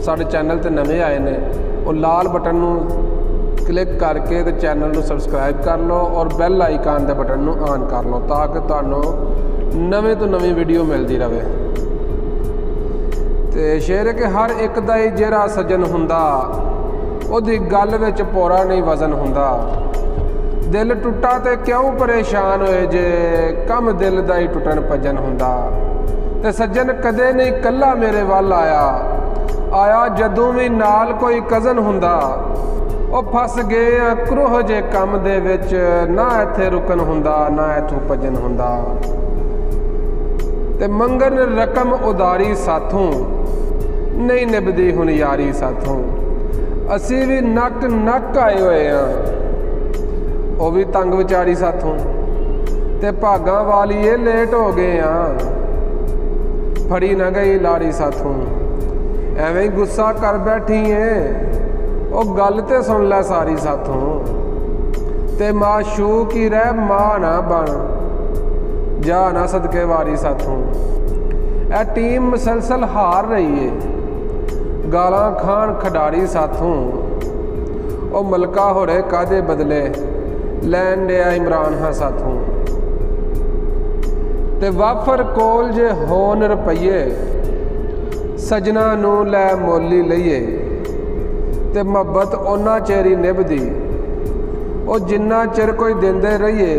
साडे चैनल ते नवे आए ने वो लाल बटन नू क्लिक करके तो चैनल नू सबसक्राइब कर लो और बैल आइकान के बटन नू ऑन कर लो ताकि तुहानू नवे तो नवी वीडियो मिलती रहे। तो शेर कि हर एक दा ही जिहड़ा सज्जन हुंदा उहदी गल विच पूरा नहीं वजन हुंदा। दिल टुटा तो क्यों परेशान होए जे कम दिल दा ही टुटन भजन हुंदा। ते सज्जन कदे नहीं कल्ला मेरे वल आया जदों भी नाल कोई कज़न हुंदा। ਉਹ फस गए आ क्रोह जे कम दे विच ना इत्थे रुकन हुंदा ना इत्थों भजन हुंदा। ते मंगन रकम उदारी साथों नहीं निभदी हुण यारी साथों। असी भी नक नक आए हुए हाँ वो भी तंग विचारी साथों। ते भागां वाली ये लेट हो गए हाँ फड़ी ना गई लारी साथों। एवें ही गुस्सा कर बैठी है वो गल ते सुन लै सारी साथों। ते माशूक ही रह मां ना बन जा ना सदके वारी साथों। ए टीम मुसलसल हार रही है गालां खान खिडारी साथों। ओ मलका होरे कादे बदले लैन दिया इमरान हाँ साथों। ते वाफर कोल जे होन रुपये सजना नू लै मोली लईए। ते मुहब्बत उन्ना चेर ही निभदी वो जिन्ना चिर कोई देंदे रहिए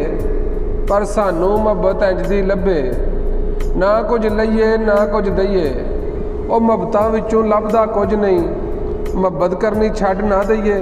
पर सानू मुहब्बत इंज दी लभे ना कुछ लईए ना कुछ दईए। वो मुहब्बतां विचों लभदा कुछ नहीं मुहब्बत करनी छड्ड ना दईए।